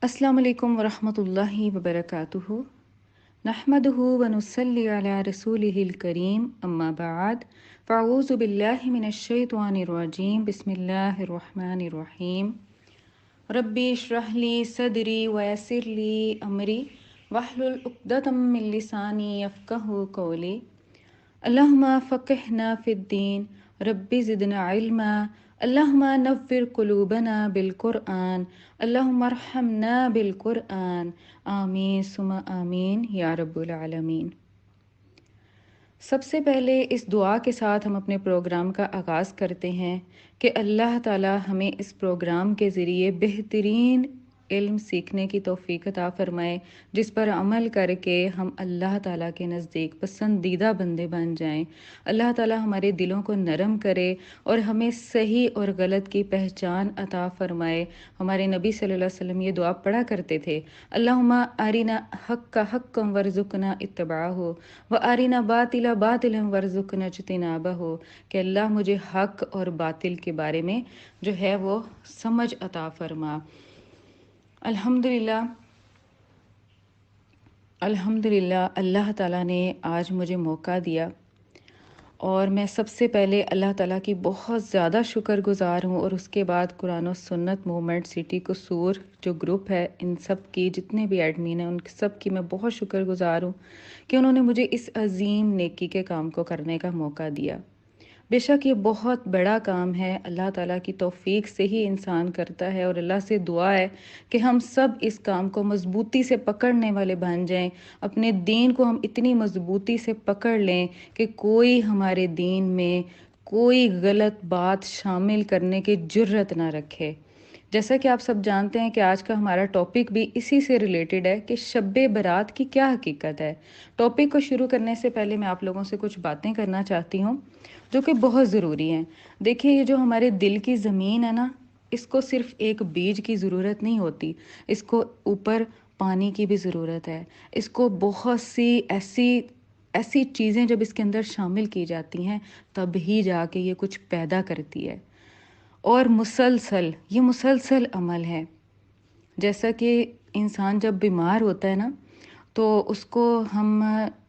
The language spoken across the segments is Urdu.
السلام علیکم ورحمۃ اللہ وبرکاتہ نحمدہ ونصلی علی رسولہ الکریم اما بعد فاعوذ باللہ من الشیطان الرجیم بسم اللہ الرحمن الرحیم ربی اشرح لی صدری ویسر لی امری واحلل عقدۃ من لسانی یفقہوا قولی اللہم فقہنا فی الدین رب زدنا علما اللہم نور قلوبنا بالقرآن اللہم ارحمنا بالقرآن آمین ثم آمین یا رب العالمین۔ سب سے پہلے اس دعا کے ساتھ ہم اپنے پروگرام کا آغاز کرتے ہیں کہ اللہ تعالی ہمیں اس پروگرام کے ذریعے بہترین علم سیکھنے کی توفیق عطا فرمائے، جس پر عمل کر کے ہم اللہ تعالیٰ کے نزدیک پسندیدہ بندے بن جائیں۔ اللہ تعالیٰ ہمارے دلوں کو نرم کرے اور ہمیں صحیح اور غلط کی پہچان عطا فرمائے۔ ہمارے نبی صلی اللہ علیہ وسلم یہ دعا پڑھا کرتے تھے، اللہم ارنا حق حقا وارزقنا اتباعہ و ارنا باطلا باطلا وارزقنا اجتنابہ، کہ اللہ مجھے حق اور باطل کے بارے میں جو ہے وہ سمجھ عطا فرما۔ الحمدللہ اللہ تعالیٰ نے آج مجھے موقع دیا اور میں سب سے پہلے اللہ تعالیٰ کی بہت زیادہ شکر گزار ہوں، اور اس کے بعد قرآن و سنت موومنٹ سٹی قصور جو گروپ ہے، ان سب کی جتنے بھی ایڈمین ہیں ان سب کی میں بہت شکر گزار ہوں کہ انہوں نے مجھے اس عظیم نیکی کے کام کو کرنے کا موقع دیا۔ بے شک یہ بہت بڑا کام ہے، اللہ تعالیٰ کی توفیق سے ہی انسان کرتا ہے، اور اللہ سے دعا ہے کہ ہم سب اس کام کو مضبوطی سے پکڑنے والے بن جائیں، اپنے دین کو ہم اتنی مضبوطی سے پکڑ لیں کہ کوئی ہمارے دین میں کوئی غلط بات شامل کرنے کی جرت نہ رکھے۔ جیسا کہ آپ سب جانتے ہیں کہ آج کا ہمارا ٹاپک بھی اسی سے ریلیٹڈ ہے کہ شب برات کی کیا حقیقت ہے۔ ٹاپک کو شروع کرنے سے پہلے میں آپ لوگوں سے کچھ باتیں کرنا چاہتی ہوں جو کہ بہت ضروری ہیں۔ دیکھیے، یہ جو ہمارے دل کی زمین ہے نا، اس کو صرف ایک بیج کی ضرورت نہیں ہوتی، اس کو اوپر پانی کی بھی ضرورت ہے۔ اس کو بہت سی ایسی چیزیں جب اس کے اندر شامل کی جاتی ہیں تب ہی جا کے یہ کچھ پیدا کرتی ہے، اور یہ مسلسل عمل ہے۔ جیسا کہ انسان جب بیمار ہوتا ہے نا تو اس کو ہم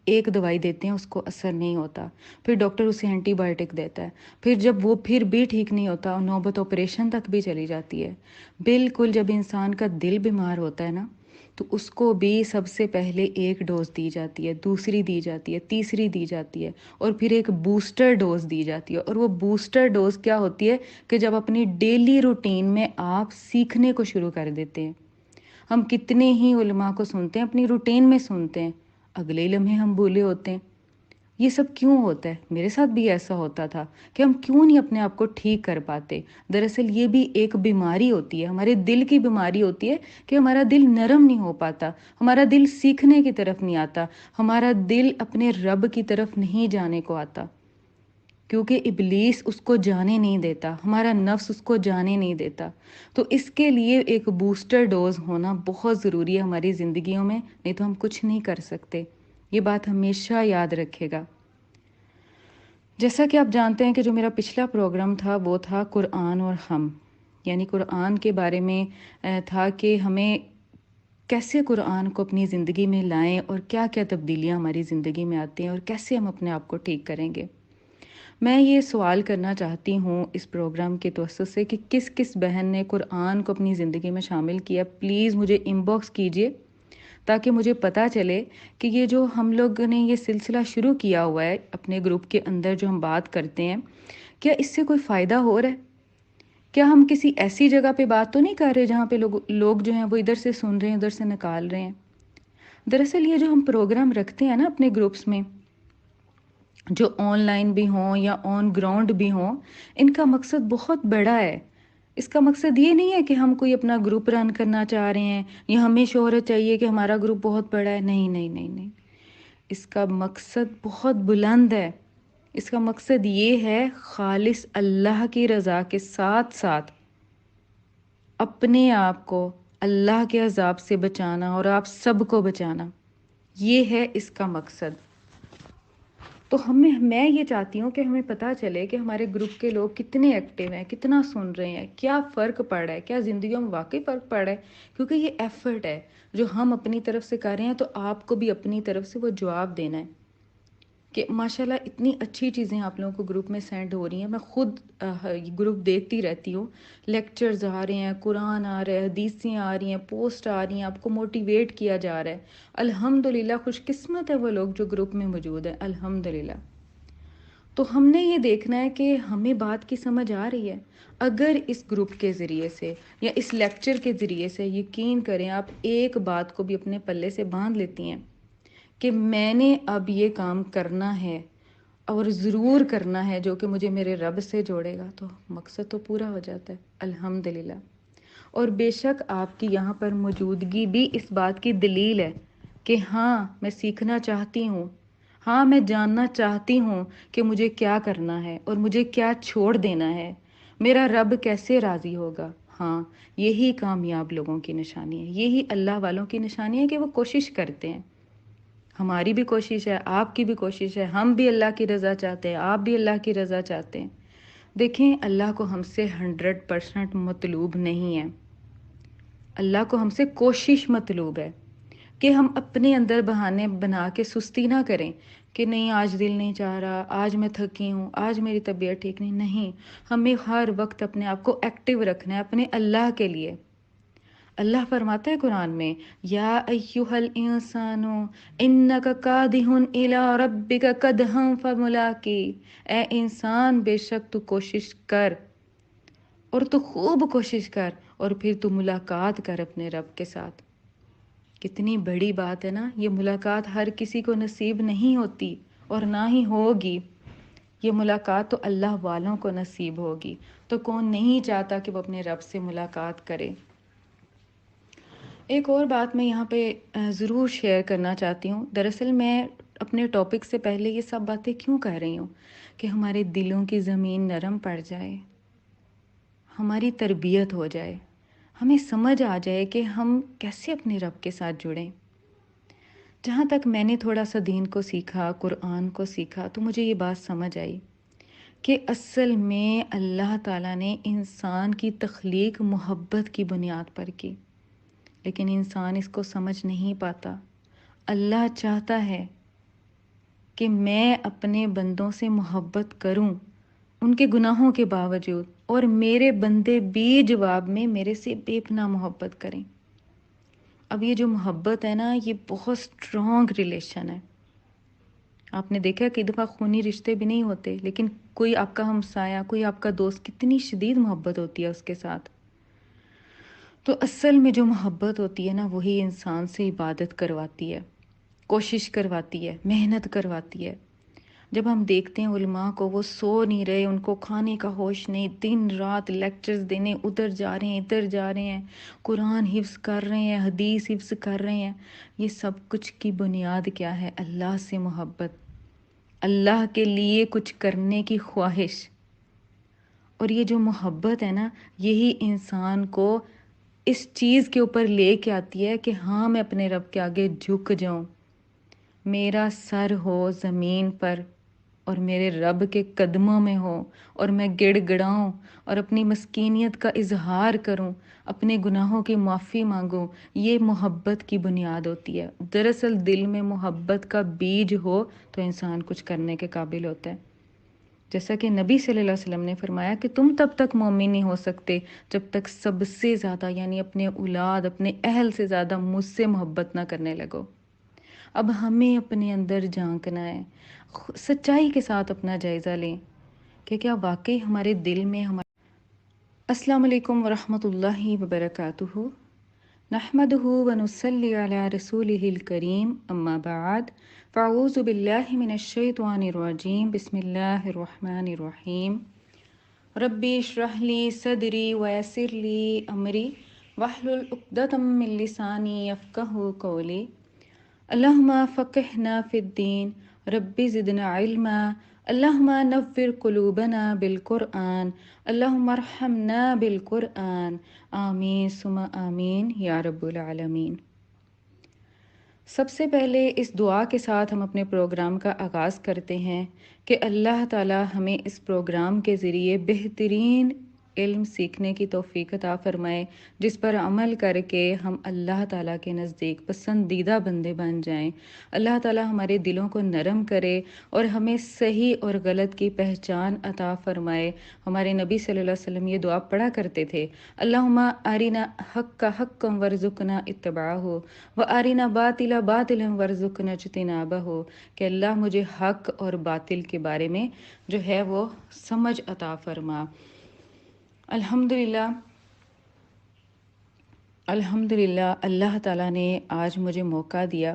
ایک دوائی دیتے ہیں، اس کو اثر نہیں ہوتا، پھر ڈاکٹر اسے اینٹی بائیوٹک دیتا ہے، پھر جب وہ پھر بھی ٹھیک نہیں ہوتا نوبت آپریشن تک بھی چلی جاتی ہے۔ بالکل جب انسان کا دل بیمار ہوتا ہے نا تو اس کو بھی سب سے پہلے ایک ڈوز دی جاتی ہے، دوسری دی جاتی ہے، تیسری دی جاتی ہے، اور پھر ایک بوسٹر ڈوز دی جاتی ہے۔ اور وہ بوسٹر ڈوز کیا ہوتی ہے کہ جب اپنی ڈیلی روٹین میں آپ سیکھنے کو شروع کر دیتے ہیں۔ ہم کتنے ہی علماء کو سنتے ہیں، اپنی روٹین میں سنتے ہیں، اگلے لمحے ہم بھولے ہوتے ہیں۔ یہ سب کیوں ہوتا ہے؟ میرے ساتھ بھی ایسا ہوتا تھا کہ ہم کیوں نہیں اپنے آپ کو ٹھیک کر پاتے۔ دراصل یہ بھی ایک بیماری ہوتی ہے، ہمارے دل کی بیماری ہوتی ہے کہ ہمارا دل نرم نہیں ہو پاتا، ہمارا دل سیکھنے کی طرف نہیں آتا، ہمارا دل اپنے رب کی طرف نہیں جانے کو آتا، کیونکہ ابلیس اس کو جانے نہیں دیتا، ہمارا نفس اس کو جانے نہیں دیتا۔ تو اس کے لیے ایک بوسٹر ڈوز ہونا بہت ضروری ہے ہماری زندگیوں میں، نہیں تو ہم کچھ نہیں کر سکتے۔ یہ بات ہمیشہ یاد رکھے گا۔ جیسا کہ آپ جانتے ہیں کہ جو میرا پچھلا پروگرام تھا وہ تھا قرآن اور ہم، یعنی قرآن کے بارے میں تھا کہ ہمیں کیسے قرآن کو اپنی زندگی میں لائیں اور کیا کیا تبدیلیاں ہماری زندگی میں آتی ہیں اور کیسے ہم اپنے آپ کو ٹھیک کریں گے۔ میں یہ سوال کرنا چاہتی ہوں اس پروگرام کے توسط سے کہ کس کس بہن نے قرآن کو اپنی زندگی میں شامل کیا، پلیز مجھے ان باکس کیجئے تاکہ مجھے پتہ چلے کہ یہ جو ہم لوگ نے یہ سلسلہ شروع کیا ہوا ہے اپنے گروپ کے اندر جو ہم بات کرتے ہیں، کیا اس سے کوئی فائدہ ہو رہا ہے؟ کیا ہم کسی ایسی جگہ پہ بات تو نہیں کر رہے جہاں پہ لوگ جو ہیں وہ ادھر سے سن رہے ہیں ادھر سے نکال رہے ہیں؟ دراصل یہ جو ہم پروگرام رکھتے ہیں نا اپنے گروپس میں، جو آن لائن بھی ہوں یا آن گراؤنڈ بھی ہوں، ان کا مقصد بہت بڑا ہے۔ اس کا مقصد یہ نہیں ہے کہ ہم کوئی اپنا گروپ رن کرنا چاہ رہے ہیں یا ہمیں شہرت چاہیے کہ ہمارا گروپ بہت بڑا ہے۔ نہیں نہیں نہیں نہیں، اس کا مقصد بہت بلند ہے۔ اس کا مقصد یہ ہے خالص اللہ کی رضا کے ساتھ ساتھ اپنے آپ کو اللہ کے عذاب سے بچانا اور آپ سب کو بچانا، یہ ہے اس کا مقصد۔ تو میں یہ چاہتی ہوں کہ ہمیں پتہ چلے کہ ہمارے گروپ کے لوگ کتنے ایکٹیو ہیں، کتنا سن رہے ہیں، کیا فرق پڑ رہا ہے، کیا زندگیوں میں واقعی فرق پڑ رہا ہے، کیونکہ یہ ایفرٹ ہے جو ہم اپنی طرف سے کر رہے ہیں، تو آپ کو بھی اپنی طرف سے وہ جواب دینا ہے کہ ماشاءاللہ اتنی اچھی چیزیں آپ لوگوں کو گروپ میں سینڈ ہو رہی ہیں۔ میں خود گروپ دیکھتی رہتی ہوں، لیکچرز آ رہے ہیں، قرآن آ رہا ہے، حدیثیں آ رہی ہیں، پوسٹ آ رہی ہیں، آپ کو موٹیویٹ کیا جا رہا ہے۔ الحمدللہ خوش قسمت ہے وہ لوگ جو گروپ میں موجود ہیں، الحمدللہ۔ تو ہم نے یہ دیکھنا ہے کہ ہمیں بات کی سمجھ آ رہی ہے۔ اگر اس گروپ کے ذریعے سے یا اس لیکچر کے ذریعے سے، یقین کریں آپ ایک بات کو بھی اپنے پلے سے باندھ لیتی ہیں کہ میں نے اب یہ کام کرنا ہے اور ضرور کرنا ہے جو کہ مجھے میرے رب سے جوڑے گا، تو مقصد تو پورا ہو جاتا ہے الحمدللہ۔ اور بے شک آپ کی یہاں پر موجودگی بھی اس بات کی دلیل ہے کہ ہاں میں سیکھنا چاہتی ہوں، ہاں میں جاننا چاہتی ہوں کہ مجھے کیا کرنا ہے اور مجھے کیا چھوڑ دینا ہے، میرا رب کیسے راضی ہوگا۔ ہاں یہی کامیاب لوگوں کی نشانی ہے، یہی اللہ والوں کی نشانی ہے کہ وہ کوشش کرتے ہیں۔ ہماری بھی کوشش ہے، آپ کی بھی کوشش ہے، ہم بھی اللہ کی رضا چاہتے ہیں، آپ بھی اللہ کی رضا چاہتے ہیں۔ دیکھیں اللہ کو ہم سے 100% مطلوب نہیں ہے، اللہ کو ہم سے کوشش مطلوب ہے کہ ہم اپنے اندر بہانے بنا کے سستی نہ کریں کہ نہیں آج دل نہیں چاہ رہا، آج میں تھکی ہوں، آج میری طبیعت ٹھیک نہیں، ہمیں ہر وقت اپنے آپ کو ایکٹیو رکھنا ہے اپنے اللہ کے لیے۔ اللہ فرماتا ہے قرآن میں، یا ایہا الانسان انک کادح الی ربک کدحا فملاقی، اے انسان بے شک تو کوشش کر اور تو خوب کوشش کر اور پھر تو ملاقات کر اپنے رب کے ساتھ۔ کتنی بڑی بات ہے نا، یہ ملاقات ہر کسی کو نصیب نہیں ہوتی اور نہ ہی ہوگی، یہ ملاقات تو اللہ والوں کو نصیب ہوگی۔ تو کون نہیں چاہتا کہ وہ اپنے رب سے ملاقات کرے۔ ایک اور بات میں یہاں پہ ضرور شیئر کرنا چاہتی ہوں۔ دراصل میں اپنے ٹاپک سے پہلے یہ سب باتیں کیوں کہہ رہی ہوں کہ ہمارے دلوں کی زمین نرم پڑ جائے، ہماری تربیت ہو جائے، ہمیں سمجھ آ جائے کہ ہم کیسے اپنے رب کے ساتھ جڑیں۔ جہاں تک میں نے تھوڑا سا دین کو سیکھا، قرآن کو سیکھا، تو مجھے یہ بات سمجھ آئی کہ اصل میں اللہ تعالیٰ نے انسان کی تخلیق محبت کی بنیاد پر کی، لیکن انسان اس کو سمجھ نہیں پاتا۔ اللہ چاہتا ہے کہ میں اپنے بندوں سے محبت کروں ان کے گناہوں کے باوجود، اور میرے بندے بھی جواب میں میرے سے بے پناہ محبت کریں۔ اب یہ جو محبت ہے نا، یہ بہت سٹرونگ ریلیشن ہے۔ آپ نے دیکھا کہ دفعہ خونی رشتے بھی نہیں ہوتے، لیکن کوئی آپ کا ہمسایہ، کوئی آپ کا دوست، کتنی شدید محبت ہوتی ہے اس کے ساتھ۔ تو اصل میں جو محبت ہوتی ہے نا، وہی انسان سے عبادت کرواتی ہے، کوشش کرواتی ہے، محنت کرواتی ہے۔ جب ہم دیکھتے ہیں علماء کو، وہ سو نہیں رہے، ان کو کھانے کا ہوش نہیں، دن رات لیکچرز دینے، ادھر جا رہے ہیں، ادھر جا رہے ہیں، قرآن حفظ کر رہے ہیں، حدیث حفظ کر رہے ہیں۔ یہ سب کچھ کی بنیاد کیا ہے؟ اللہ سے محبت، اللہ کے لیے کچھ کرنے کی خواہش۔ اور یہ جو محبت ہے نا، یہی انسان کو اس چیز کے اوپر لے کے آتی ہے کہ ہاں میں اپنے رب کے آگے جھک جاؤں، میرا سر ہو زمین پر اور میرے رب کے قدموں میں ہو، اور میں گڑ گڑاؤں اور اپنی مسکینیت کا اظہار کروں، اپنے گناہوں کی معافی مانگوں۔ یہ محبت کی بنیاد ہوتی ہے۔ دراصل دل میں محبت کا بیج ہو تو انسان کچھ کرنے کے قابل ہوتا ہے۔ جیسا کہ نبی صلی اللہ علیہ وسلم نے فرمایا کہ تم تب تک مومن نہیں ہو سکتے جب تک سب سے زیادہ، یعنی اپنے اولاد، اپنے اہل سے زیادہ مجھ سے محبت نہ کرنے لگو۔ اب ہمیں اپنے اندر جھانکنا ہے، سچائی کے ساتھ اپنا جائزہ لیں کہ کیا واقعی ہمارے دل میں السلام علیکم ورحمۃ اللہ وبرکاتہ۔ نحمده ونصلی علی رسولہ الکریم، اما بعد، فاعوذ باللہ من الشیطان الرجیم، بسم اللہ الرحمن الرحیم۔ ربی اشرح لی صدری ویسر لی امری واحلل عقدۃ من لسانی یفقہوا قولی۔ اللہم فقہنا فی الدین، رب زدنا علما، اللہم نور قلوبنا بالقرآن، اللہم ارحمنا بالقرآن، آمین ثم آمین یا رب العالمین۔ سب سے پہلے اس دعا کے ساتھ ہم اپنے پروگرام کا آغاز کرتے ہیں کہ اللہ تعالی ہمیں اس پروگرام کے ذریعے بہترین علم سیکھنے کی توفیق عطا فرمائے، جس پر عمل کر کے ہم اللہ تعالیٰ کے نزدیک پسندیدہ بندے بن جائیں۔ اللہ تعالیٰ ہمارے دلوں کو نرم کرے اور ہمیں صحیح اور غلط کی پہچان عطا فرمائے۔ ہمارے نبی صلی اللہ علیہ وسلم یہ دعا پڑھا کرتے تھے، اللہم ارنا حق حقا وارزقنا اتباعہ وارنا باطلا باطلا وارزقنا اجتنابہ، کہ اللہ مجھے حق اور باطل کے بارے میں جو ہے وہ سمجھ عطا فرما۔ الحمدللہ اللہ تعالیٰ نے آج مجھے موقع دیا،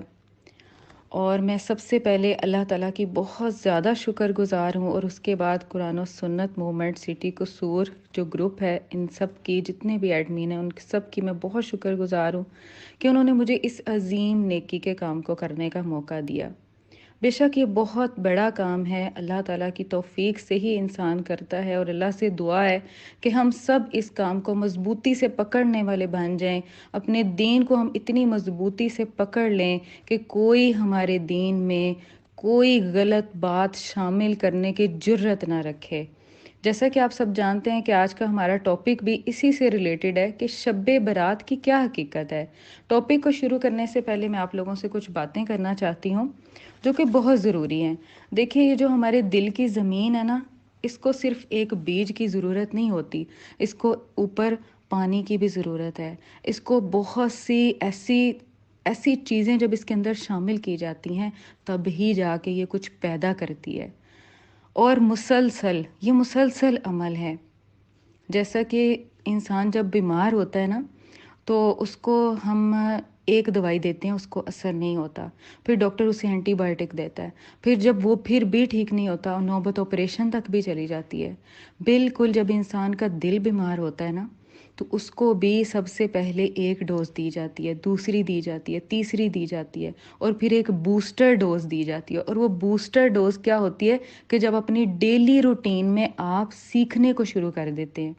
اور میں سب سے پہلے اللہ تعالیٰ کی بہت زیادہ شکر گزار ہوں، اور اس کے بعد قرآن و سنت موومنٹ سٹی قصور جو گروپ ہے، ان سب کی جتنے بھی ایڈمین ہیں ان سب کی میں بہت شکر گزار ہوں کہ انہوں نے مجھے اس عظیم نیکی کے کام کو کرنے کا موقع دیا۔ بے شک یہ بہت بڑا کام ہے، اللہ تعالیٰ کی توفیق سے ہی انسان کرتا ہے، اور اللہ سے دعا ہے کہ ہم سب اس کام کو مضبوطی سے پکڑنے والے بن جائیں، اپنے دین کو ہم اتنی مضبوطی سے پکڑ لیں کہ کوئی ہمارے دین میں کوئی غلط بات شامل کرنے کی جرت نہ رکھے۔ جیسا کہ آپ سب جانتے ہیں کہ آج کا ہمارا ٹاپک بھی اسی سے ریلیٹڈ ہے کہ شب برات کی کیا حقیقت ہے۔ ٹاپک کو شروع کرنے سے پہلے میں آپ لوگوں سے کچھ باتیں کرنا چاہتی ہوں جو کہ بہت ضروری ہیں۔ دیکھیں، یہ جو ہمارے دل کی زمین ہے نا، اس کو صرف ایک بیج کی ضرورت نہیں ہوتی، اس کو اوپر پانی کی بھی ضرورت ہے۔ اس کو بہت سی ایسی چیزیں جب اس کے اندر شامل کی جاتی ہیں تب ہی جا کے یہ کچھ پیدا کرتی ہے، اور یہ مسلسل عمل ہے۔ جیسا کہ انسان جب بیمار ہوتا ہے نا تو اس کو ہم ایک دوائی دیتے ہیں، اس کو اثر نہیں ہوتا، پھر ڈاکٹر اسے اینٹی بائیوٹک دیتا ہے، پھر جب وہ پھر بھی ٹھیک نہیں ہوتا نوبت آپریشن تک بھی چلی جاتی ہے۔ بالکل جب انسان کا دل بیمار ہوتا ہے نا تو اس کو بھی سب سے پہلے ایک ڈوز دی جاتی ہے، دوسری دی جاتی ہے، تیسری دی جاتی ہے، اور پھر ایک بوسٹر ڈوز دی جاتی ہے۔ اور وہ بوسٹر ڈوز کیا ہوتی ہے کہ جب اپنی ڈیلی روٹین میں آپ سیکھنے کو شروع کر دیتے ہیں۔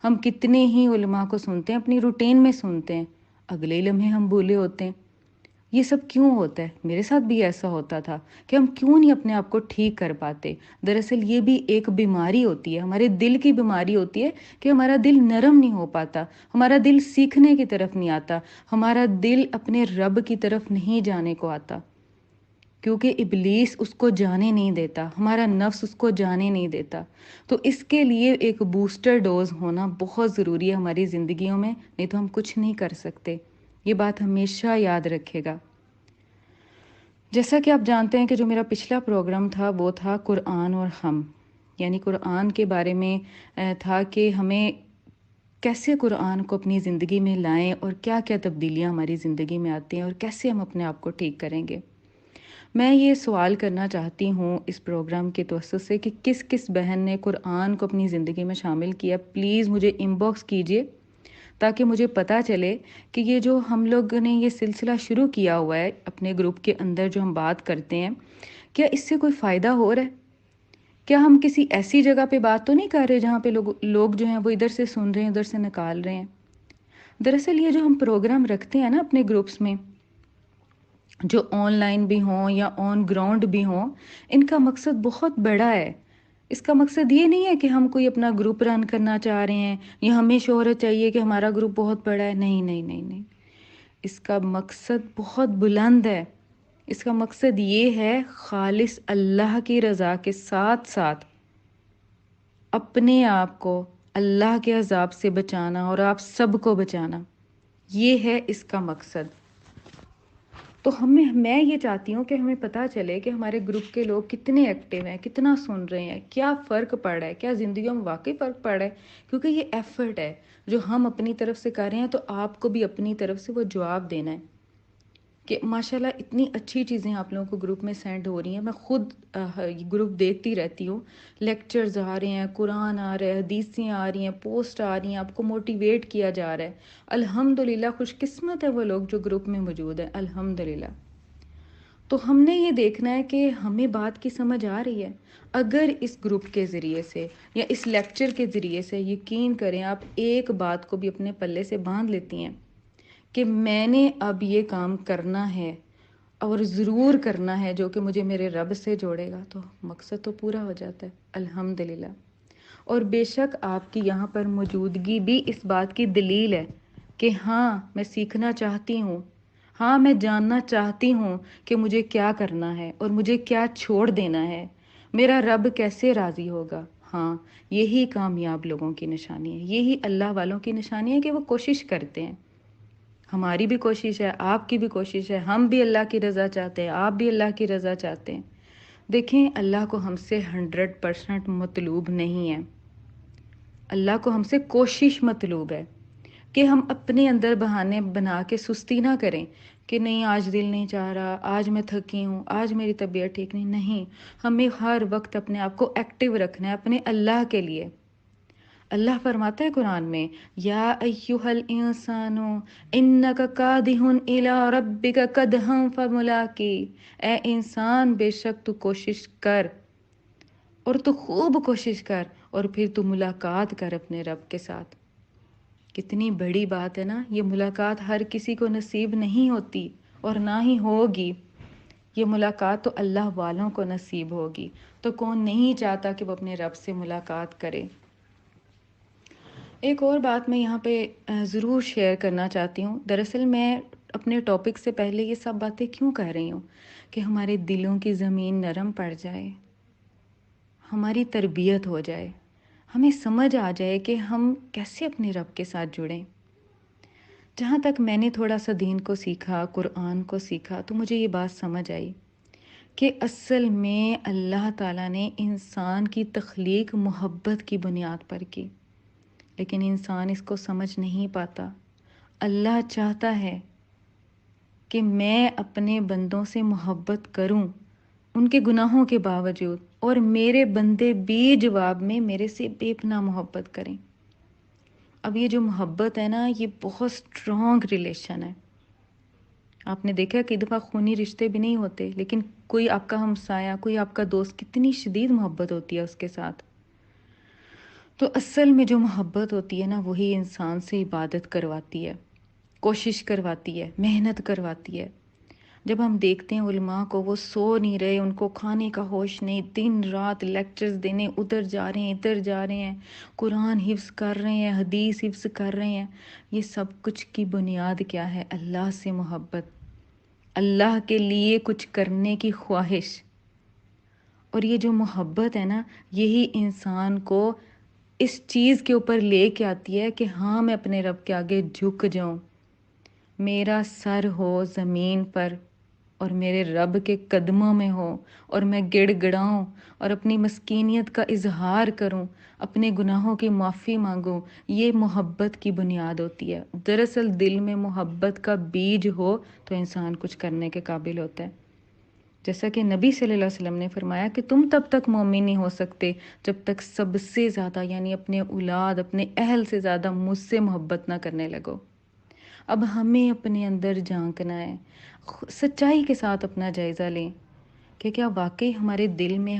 ہم کتنے ہی علماء کو سنتے ہیں، اپنی روٹین میں سنتے ہیں، اگلے لمحے ہم بھولے ہوتے ہیں۔ یہ سب کیوں ہوتا ہے؟ میرے ساتھ بھی ایسا ہوتا تھا کہ ہم کیوں نہیں اپنے آپ کو ٹھیک کر پاتے۔ دراصل یہ بھی ایک بیماری ہوتی ہے، ہمارے دل کی بیماری ہوتی ہے کہ ہمارا دل نرم نہیں ہو پاتا، ہمارا دل سیکھنے کی طرف نہیں آتا، ہمارا دل اپنے رب کی طرف نہیں جانے کو آتا، کیونکہ ابلیس اس کو جانے نہیں دیتا، ہمارا نفس اس کو جانے نہیں دیتا۔ تو اس کے لیے ایک بوسٹر ڈوز ہونا بہت ضروری ہے ہماری زندگیوں میں، نہیں تو ہم کچھ نہیں کر سکتے۔ یہ بات ہمیشہ یاد رکھے گا۔ جیسا کہ آپ جانتے ہیں کہ جو میرا پچھلا پروگرام تھا وہ تھا قرآن اور ہم، یعنی قرآن کے بارے میں تھا کہ ہمیں کیسے قرآن کو اپنی زندگی میں لائیں اور کیا کیا تبدیلیاں ہماری زندگی میں آتی ہیں اور کیسے ہم اپنے آپ کو ٹھیک کریں گے۔ میں یہ سوال کرنا چاہتی ہوں اس پروگرام کے توسط سے کہ کس کس بہن نے قرآن کو اپنی زندگی میں شامل کیا، پلیز مجھے ان باکس کیجئے تاکہ مجھے پتہ چلے کہ یہ جو ہم لوگ نے یہ سلسلہ شروع کیا ہوا ہے اپنے گروپ کے اندر جو ہم بات کرتے ہیں، کیا اس سے کوئی فائدہ ہو رہا ہے؟ کیا ہم کسی ایسی جگہ پہ بات تو نہیں کر رہے جہاں پہ لوگ جو ہیں وہ ادھر سے سن رہے ہیں ادھر سے نکال رہے ہیں؟ دراصل یہ جو ہم پروگرام رکھتے ہیں نا اپنے گروپس میں، جو آن لائن بھی ہوں یا آن گراؤنڈ بھی ہوں، ان کا مقصد بہت بڑا ہے۔ اس کا مقصد یہ نہیں ہے کہ ہم کوئی اپنا گروپ رن کرنا چاہ رہے ہیں یا ہمیں شہرت چاہیے کہ ہمارا گروپ بہت بڑا ہے، نہیں نہیں نہیں نہیں۔ اس کا مقصد بہت بلند ہے۔ اس کا مقصد یہ ہے خالص اللہ کی رضا کے ساتھ ساتھ اپنے آپ کو اللہ کے عذاب سے بچانا اور آپ سب کو بچانا، یہ ہے اس کا مقصد۔ تو میں یہ چاہتی ہوں کہ ہمیں پتہ چلے کہ ہمارے گروپ کے لوگ کتنے ایکٹیو ہیں، کتنا سن رہے ہیں، کیا فرق پڑ رہا ہے، کیا زندگیوں میں واقعی فرق پڑ رہا ہے، کیونکہ یہ ایفرٹ ہے جو ہم اپنی طرف سے کر رہے ہیں، تو آپ کو بھی اپنی طرف سے وہ جواب دینا ہے کہ ماشاءاللہ اتنی اچھی چیزیں آپ لوگوں کو گروپ میں سینڈ ہو رہی ہیں۔ میں خود گروپ دیکھتی رہتی ہوں، لیکچرز آ رہے ہیں، قرآن آ رہا ہے، حدیثیں آ رہی ہیں، پوسٹ آ رہی ہیں، آپ کو موٹیویٹ کیا جا رہا ہے۔ الحمدللہ خوش قسمت ہے وہ لوگ جو گروپ میں موجود ہیں، الحمدللہ۔ تو ہم نے یہ دیکھنا ہے کہ ہمیں بات کی سمجھ آ رہی ہے۔ اگر اس گروپ کے ذریعے سے یا اس لیکچر کے ذریعے سے، یقین کریں آپ ایک بات کو بھی اپنے پلے سے باندھ لیتی ہیں کہ میں نے اب یہ کام کرنا ہے، اور ضرور کرنا ہے جو کہ مجھے میرے رب سے جوڑے گا، تو مقصد تو پورا ہو جاتا ہے الحمدللہ۔ اور بے شک آپ کی یہاں پر موجودگی بھی اس بات کی دلیل ہے کہ ہاں میں سیکھنا چاہتی ہوں، ہاں میں جاننا چاہتی ہوں کہ مجھے کیا کرنا ہے اور مجھے کیا چھوڑ دینا ہے، میرا رب کیسے راضی ہوگا۔ ہاں، یہی کامیاب لوگوں کی نشانی ہے، یہی اللہ والوں کی نشانی ہے کہ وہ کوشش کرتے ہیں۔ ہماری بھی کوشش ہے، آپ کی بھی کوشش ہے، ہم بھی اللہ کی رضا چاہتے ہیں، آپ بھی اللہ کی رضا چاہتے ہیں۔ دیکھیں، اللہ کو ہم سے 100% مطلوب نہیں ہے، اللہ کو ہم سے کوشش مطلوب ہے کہ ہم اپنے اندر بہانے بنا کے سستی نہ کریں کہ نہیں آج دل نہیں چاہ رہا، آج میں تھکی ہوں، آج میری طبیعت ٹھیک نہیں، ہمیں ہر وقت اپنے آپ کو ایکٹیو رکھنا ہے اپنے اللہ کے لیے۔ اللہ فرماتا ہے قرآن میں، یا ایہا الانسان انک کادح الی ربک کدحا فملاقی، اے انسان بے شک تو کوشش کر، اور تو خوب کوشش کر، اور پھر تو ملاقات کر اپنے رب کے ساتھ۔ کتنی بڑی بات ہے نا، یہ ملاقات ہر کسی کو نصیب نہیں ہوتی اور نہ ہی ہوگی، یہ ملاقات تو اللہ والوں کو نصیب ہوگی۔ تو کون نہیں چاہتا کہ وہ اپنے رب سے ملاقات کرے۔ ایک اور بات میں یہاں پہ ضرور شیئر کرنا چاہتی ہوں۔ دراصل میں اپنے ٹاپک سے پہلے یہ سب باتیں کیوں کہہ رہی ہوں کہ ہمارے دلوں کی زمین نرم پڑ جائے، ہماری تربیت ہو جائے، ہمیں سمجھ آ جائے کہ ہم کیسے اپنے رب کے ساتھ جڑیں۔ جہاں تک میں نے تھوڑا سا دین کو سیکھا، قرآن کو سیکھا، تو مجھے یہ بات سمجھ آئی کہ اصل میں اللہ تعالیٰ نے انسان کی تخلیق محبت کی بنیاد پر کی، لیکن انسان اس کو سمجھ نہیں پاتا۔ اللہ چاہتا ہے کہ میں اپنے بندوں سے محبت کروں ان کے گناہوں کے باوجود، اور میرے بندے بھی جواب میں میرے سے بے پناہ محبت کریں۔ اب یہ جو محبت ہے نا، یہ بہت سٹرونگ ریلیشن ہے۔ آپ نے دیکھا کہ دفعہ خونی رشتے بھی نہیں ہوتے، لیکن کوئی آپ کا ہمسایہ، کوئی آپ کا دوست، کتنی شدید محبت ہوتی ہے اس کے ساتھ۔ تو اصل میں جو محبت ہوتی ہے نا، وہی انسان سے عبادت کرواتی ہے، کوشش کرواتی ہے، محنت کرواتی ہے۔ جب ہم دیکھتے ہیں علماء کو، وہ سو نہیں رہے، ان کو کھانے کا ہوش نہیں، دن رات لیکچرز دینے ادھر جا رہے ہیں ادھر جا رہے ہیں، قرآن حفظ کر رہے ہیں، حدیث حفظ کر رہے ہیں، یہ سب کچھ کی بنیاد کیا ہے؟ اللہ سے محبت، اللہ کے لیے کچھ کرنے کی خواہش۔ اور یہ جو محبت ہے نا، یہی انسان کو اس چیز کے اوپر لے کے آتی ہے کہ ہاں میں اپنے رب کے آگے جھک جاؤں، میرا سر ہو زمین پر اور میرے رب کے قدموں میں ہو، اور میں گڑ گڑاؤں اور اپنی مسکینیت کا اظہار کروں، اپنے گناہوں کی معافی مانگوں۔ یہ محبت کی بنیاد ہوتی ہے۔ دراصل دل میں محبت کا بیج ہو تو انسان کچھ کرنے کے قابل ہوتا ہے۔ جیسا کہ نبی صلی اللہ علیہ وسلم نے فرمایا کہ تم تب تک مومن نہیں ہو سکتے جب تک سب سے زیادہ، یعنی اپنے اولاد، اپنے اہل سے زیادہ مجھ سے محبت نہ کرنے لگو۔ اب ہمیں اپنے اندر جھانکنا ہے، سچائی کے ساتھ اپنا جائزہ لیں کہ کیا واقعی ہمارے دل میں